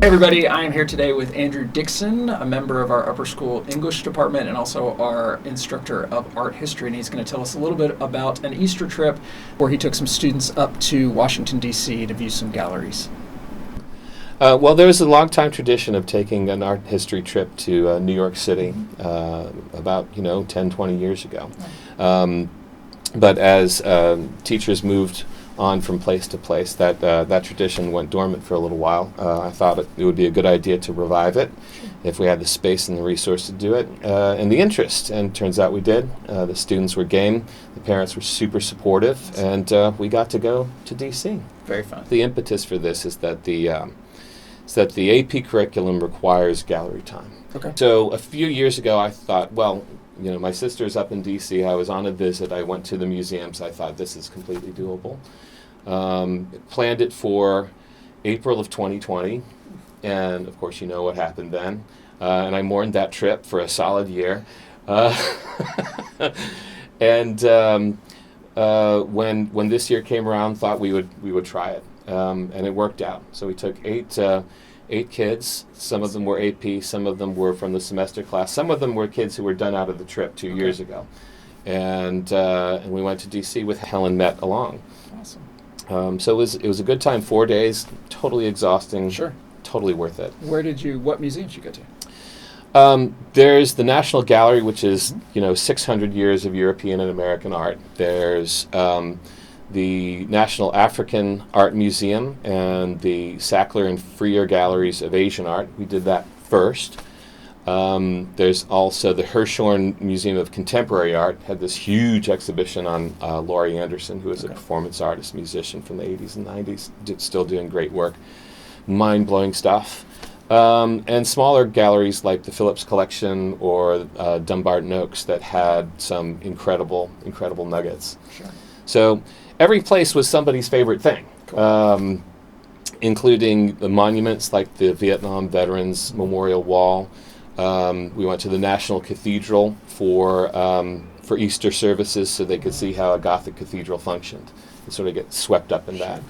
everybody, I am here today with Andrew Dickson, a member of our upper school English department and also our instructor of art history, and he's going to tell us a little bit about an Easter trip where he took some students up to Washington, D.C. to view some galleries. Well, there was a long-time tradition of taking an art history trip to New York City about 10, 20 years ago. But as teachers moved on from place to place, that tradition went dormant for a little while. I thought it would be a good idea to revive it if we had the space and the resource to do it, and the interest. And turns out we did. The students were game, the parents were super supportive, and we got to go to D.C. Very fun. The impetus for this is that the AP curriculum requires gallery time. Okay. So a few years ago, I thought, well, my sister's up in D.C. I was on a visit. I went to the museums. I thought this is completely doable. Planned it for April of 2020, and of course, you know what happened then. And I mourned that trip for a solid year. And when this year came around, thought we would try it, and it worked out. So we took eight kids. Some of them were AP, some of them were from the semester class, some of them were kids who were done out of the trip 2 years ago. And we went to DC with Helen Met along. Awesome. So it was a good time, 4 days, totally exhausting. Sure. Totally worth it. What museums did you go to? There's the National Gallery, which is 600 years of European and American art. There's the National African Art Museum and the Sackler and Freer Galleries of Asian Art. We did that first. There's also the Hirshhorn Museum of Contemporary Art, had this huge exhibition on Laurie Anderson, who was a performance artist, musician from the 80s and 90s, still doing great work. Mind-blowing stuff. And smaller galleries like the Phillips Collection or Dumbarton Oaks that had some incredible nuggets. Sure. So every place was somebody's favorite thing, including the monuments like the Vietnam Veterans Memorial Wall. We went to the National Cathedral for Easter services so they could see how a Gothic cathedral functioned and sort of get swept up in that.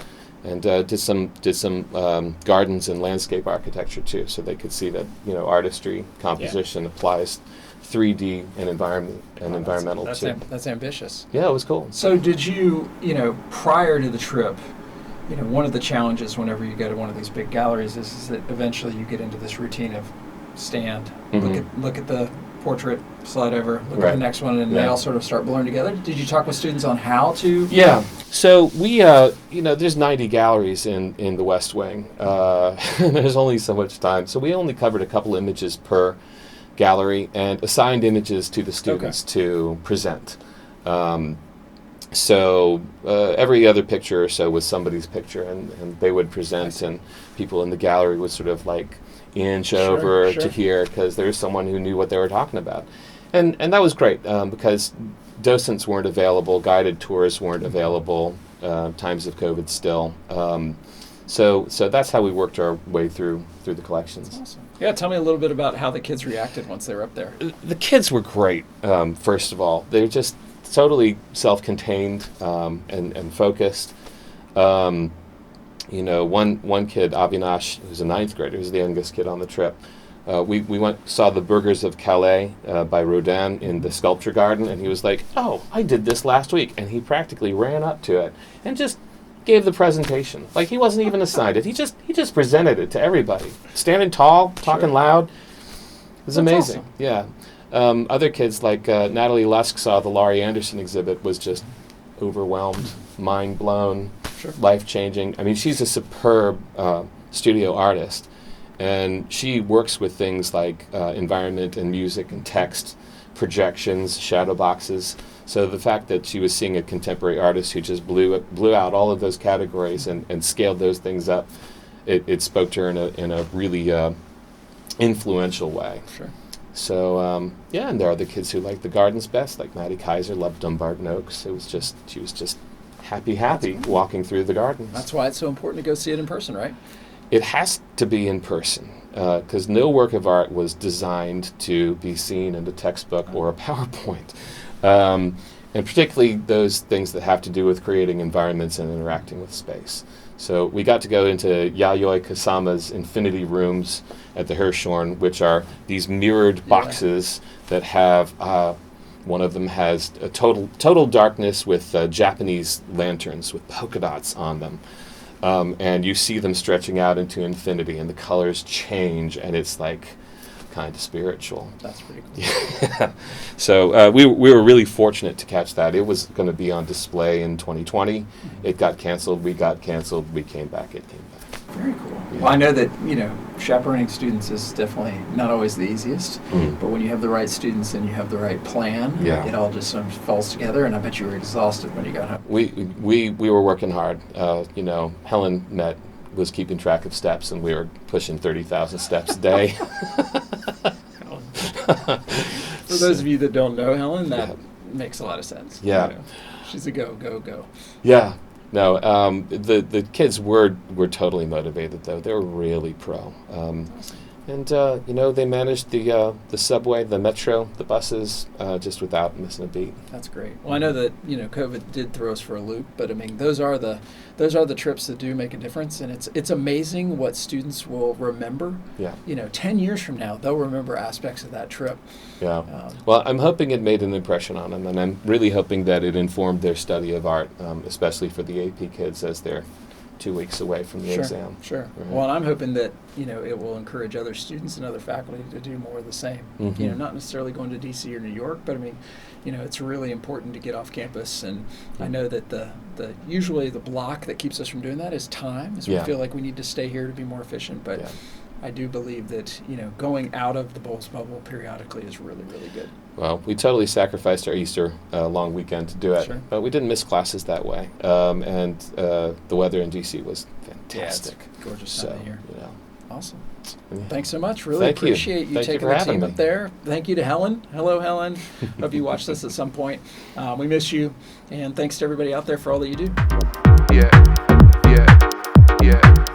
And did some gardens and landscape architecture too, so they could see that artistry, composition applies 3D and environmental too. That's ambitious. Yeah, it was cool. So did you, prior to the trip, one of the challenges whenever you go to one of these big galleries is that eventually you get into this routine of stand, look at the portrait, slide over, look at the next one, and they all sort of start blurring together. Did you talk with students on how to? Yeah. So we, there's 90 galleries in the West Wing. There's only so much time. So we only covered a couple images per gallery and assigned images to the students to present. So every other picture or so was somebody's picture, and they would present, and people in the gallery would sort of like inch over to here because there's someone who knew what they were talking about. And that was great because docents weren't available, guided tours weren't available, times of COVID still. So that's how we worked our way through the collections. That's awesome. Yeah, tell me a little bit about how the kids reacted once they were up there. The kids were great, first of all. They were just totally self-contained and focused. One kid, Avinash, who's a ninth grader, who's the youngest kid on the trip. We saw the Burghers of Calais by Rodin in the sculpture garden, and he was like, "Oh, I did this last week," and he practically ran up to it and just gave the presentation. Like he wasn't even assigned it. He just presented it to everybody, standing tall, talking loud. It was amazing. Awesome. Yeah. Other kids like Natalie Lusk saw the Laurie Anderson exhibit, was just overwhelmed, mind blown, life-changing. I mean, she's a superb studio artist, and she works with things like environment and music and text, projections, shadow boxes. So the fact that she was seeing a contemporary artist who just blew out all of those categories and scaled those things up, it spoke to her in a really influential way. Sure. So and there are the kids who like the gardens best, like Maddie Kaiser loved Dumbarton Oaks. She was just happy walking through the gardens. That's why it's so important to go see it in person, right? It has to be in person because no work of art was designed to be seen in a textbook or a PowerPoint. And particularly those things that have to do with creating environments and interacting with space. So we got to go into Yayoi Kusama's infinity rooms at the Hirshhorn, which are these mirrored boxes that have, one of them has a total darkness with Japanese lanterns with polka dots on them. And you see them stretching out into infinity, and the colors change, and it's like kind of spiritual. That's pretty cool. Yeah. So we were really fortunate to catch that. It was going to be on display in 2020. It got canceled. We got canceled. We came back. It came back. Very cool. Yeah. Well, I know that, chaperoning students is definitely not always the easiest, but when you have the right students and you have the right plan, it all just sort of falls together, and I bet you were exhausted when you got home. We were working hard. Helen was keeping track of steps, and we were pushing 30,000 steps a day. For those of you that don't know Helen, that makes a lot of sense. Yeah. She's a go. Yeah. No, the kids were totally motivated, though. They were really pro. Awesome. And, they managed the subway, the metro, the buses, just without missing a beat. That's great. Well, I know that, COVID did throw us for a loop, but I mean, those are the trips that do make a difference, and it's amazing what students will remember. Yeah. 10 years from now, they'll remember aspects of that trip. Yeah. Well, I'm hoping it made an impression on them, and I'm really hoping that it informed their study of art, especially for the AP kids as they're 2 weeks away from the exam. Sure. Right. Well, and I'm hoping that it will encourage other students and other faculty to do more of the same. Mm-hmm. Not necessarily going to DC or New York, but I mean, it's really important to get off campus. And I know that the usually the block that keeps us from doing that is time, as we feel like we need to stay here to be more efficient. But I do believe that going out of the Bowles bubble periodically is really, really good. Well, we totally sacrificed our Easter long weekend to do it, but we didn't miss classes that way. And the weather in DC was fantastic. Yeah, it's gorgeous time of year. Awesome. Yeah. Thanks so much. Really Thank appreciate you Thank taking you for the team having up me. there. Thank you to Helen. Hello, Helen. Hope you watch this at some point. We miss you, and thanks to everybody out there for all that you do. Yeah.